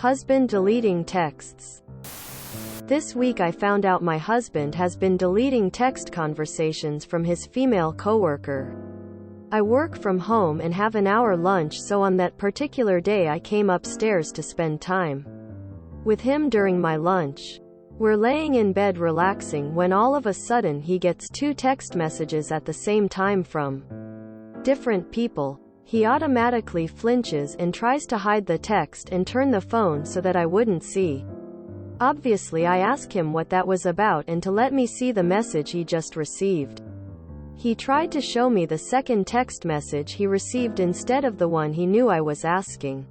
Husband deleting texts. This week I found out my husband has been deleting text conversations from his female coworker. I work from home and have an hour lunch, so on that particular day I came upstairs to spend time with him during my lunch. We're laying in bed relaxing when all of a sudden he gets 2 text messages at the same time from different people. He automatically flinches and tries to hide the text and turn the phone so that I wouldn't see. Obviously I asked him what that was about and to let me see the message he just received. He tried to show me the second text message he received instead of the one he knew I was asking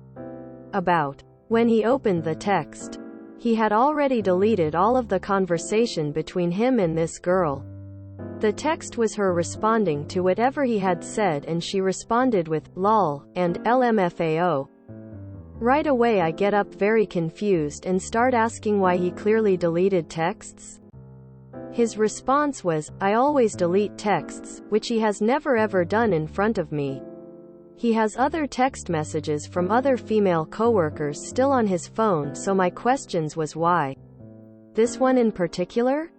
about. When he opened the text, he had already deleted all of the conversation between him and this girl. The text was her responding to whatever he had said, and she responded with lol and LMFAO. Right away I get up very confused and start asking why he clearly deleted texts. His response was, I always delete texts, which he has never ever done in front of me. He has other text messages from other female coworkers still on his phone, so my questions was why this one in particular?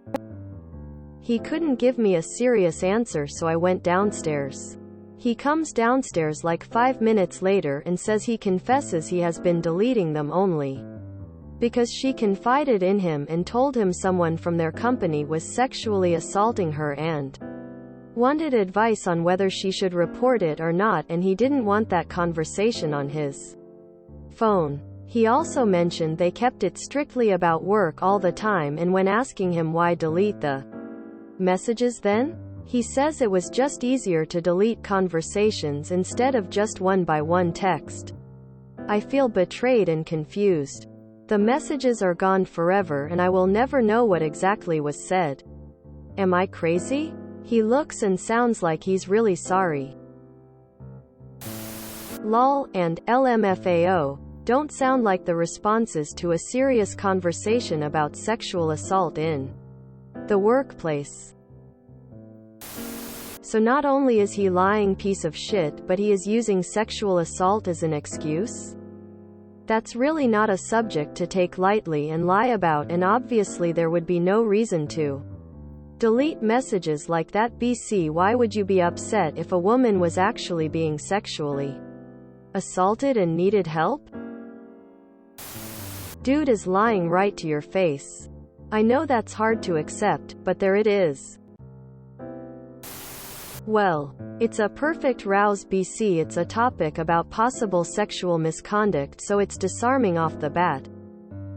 He couldn't give me a serious answer, so I went downstairs. He comes downstairs like 5 minutes later and says he confesses he has been deleting them only because she confided in him and told him someone from their company was sexually assaulting her and wanted advice on whether she should report it or not, and he didn't want that conversation on his phone. He also mentioned they kept it strictly about work all the time, and when asking him why delete the messages then, he says it was just easier to delete conversations instead of just one-by-one text. I feel betrayed and confused. The messages are gone forever and I will never know what exactly was said. Am I crazy? He looks and sounds like he's really sorry. LOL and LMFAO don't sound like the responses to a serious conversation about sexual assault in the workplace. So not only is he lying piece of shit, but he is using sexual assault as an excuse? That's really not a subject to take lightly and lie about, and obviously there would be no reason to delete messages like that. BC, why would you be upset if a woman was actually being sexually assaulted and needed help? Dude is lying right to your face. I know that's hard to accept, but there it is. Well, it's a perfect rouse. BC, it's a topic about possible sexual misconduct, so it's disarming off the bat.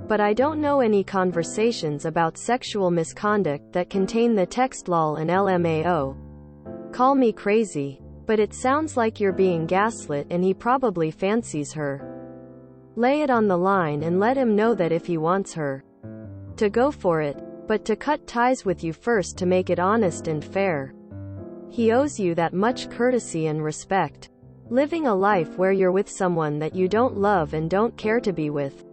But I don't know any conversations about sexual misconduct that contain the text lol and LMAO. Call me crazy, but it sounds like you're being gaslit and he probably fancies her. Lay it on the line and let him know that if he wants her to go for it, but to cut ties with you first to make it honest and fair. He owes you that much courtesy and respect. Living a life where you're with someone that you don't love and don't care to be with.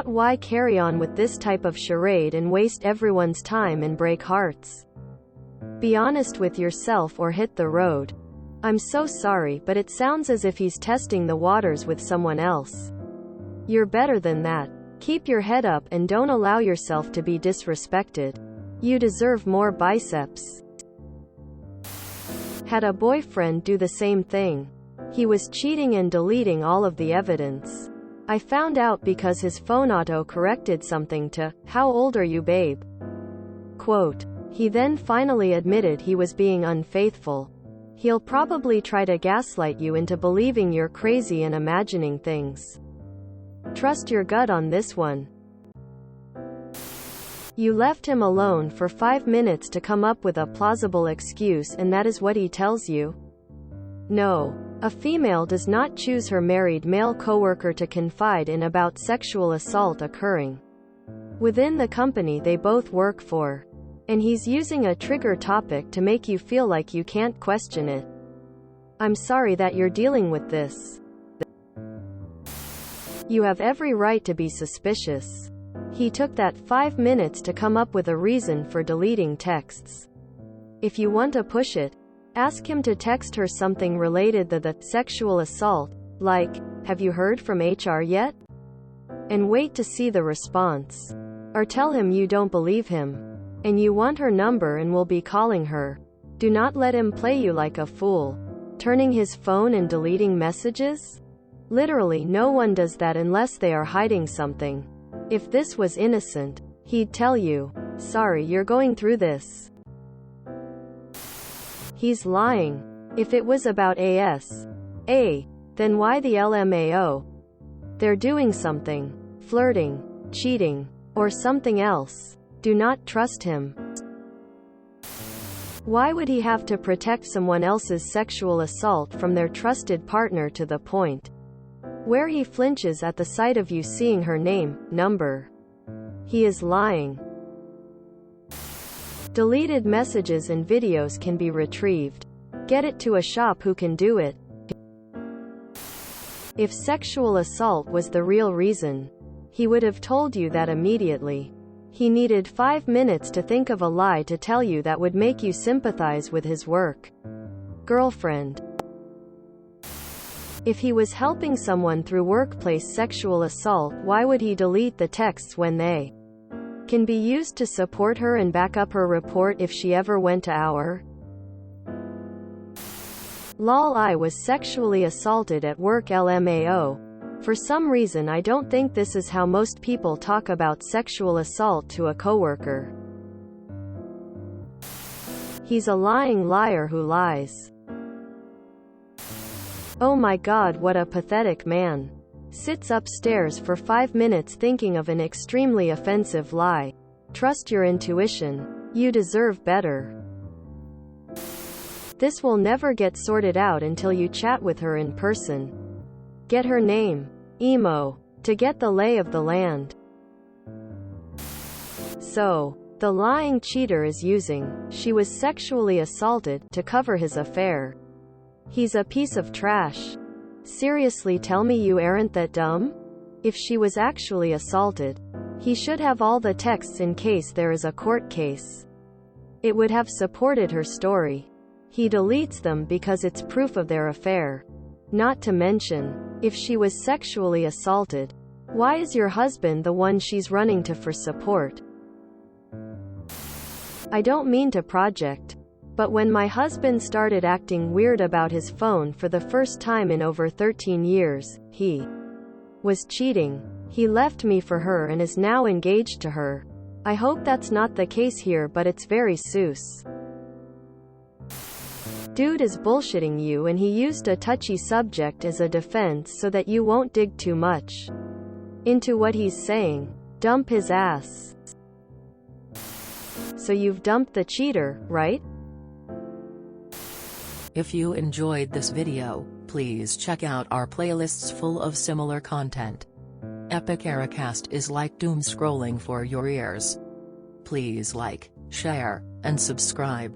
Why carry on with this type of charade and waste everyone's time and break hearts? Be honest with yourself or hit the road. I'm so sorry, but it sounds as if he's testing the waters with someone else. You're better than that. Keep your head up and don't allow yourself to be disrespected. You deserve more biceps. Had a boyfriend do the same thing. He was cheating and deleting all of the evidence. I found out because his phone auto-corrected something to, "How old are you, babe?" Quote. He then finally admitted he was being unfaithful. He'll probably try to gaslight you into believing you're crazy and imagining things. Trust your gut on this one. You left him alone for 5 minutes to come up with a plausible excuse, and that is what he tells you? No. A female does not choose her married male coworker to confide in about sexual assault occurring within the company they both work for. And he's using a trigger topic to make you feel like you can't question it. I'm sorry that you're dealing with this. You have every right to be suspicious. He took that 5 minutes to come up with a reason for deleting texts. If you want to push it, ask him to text her something related to the sexual assault, like, "Have you heard from HR yet?" and wait to see the response. Or tell him you don't believe him, and you want her number and will be calling her. Do not let him play you like a fool, turning his phone and deleting messages. Literally no one does that unless they are hiding something. If this was innocent, he'd tell you, sorry you're going through this. He's lying. If it was about then why the LMAO? They're doing something. Flirting, cheating, or something else. Do not trust him. Why would he have to protect someone else's sexual assault from their trusted partner to the point where he flinches at the sight of you seeing her name, number? He is lying. Deleted messages and videos can be retrieved. Get it to a shop who can do it. If sexual assault was the real reason, he would have told you that immediately. He needed 5 minutes to think of a lie to tell you that would make you sympathize with his work. Girlfriend. If he was helping someone through workplace sexual assault, why would he delete the texts when they can be used to support her and back up her report if she ever went to our? Lol, I was sexually assaulted at work LMAO. For some reason I don't think this is how most people talk about sexual assault to a coworker. He's a lying liar who lies. Oh my God, what a pathetic man. Sits upstairs for 5 minutes thinking of an extremely offensive lie. Trust your intuition. You deserve better. This will never get sorted out until you chat with her in person. Get her name, emo, to get the lay of the land. So, the lying cheater is using, she was sexually assaulted, to cover his affair. He's a piece of trash. Seriously, tell me you aren't that dumb? If she was actually assaulted, he should have all the texts in case there is a court case. It would have supported her story. He deletes them because it's proof of their affair. Not to mention, if she was sexually assaulted, why is your husband the one she's running to for support? I don't mean to project, but when my husband started acting weird about his phone for the first time in over 13 years, he was cheating. He left me for her and is now engaged to her. I hope that's not the case here, but it's very sus. Dude is bullshitting you and he used a touchy subject as a defense so that you won't dig too much into what he's saying. Dump his ass. So you've dumped the cheater, right? If you enjoyed this video, please check out our playlists full of similar content. Epic Ericast is like doom scrolling for your ears. Please like, share, and subscribe.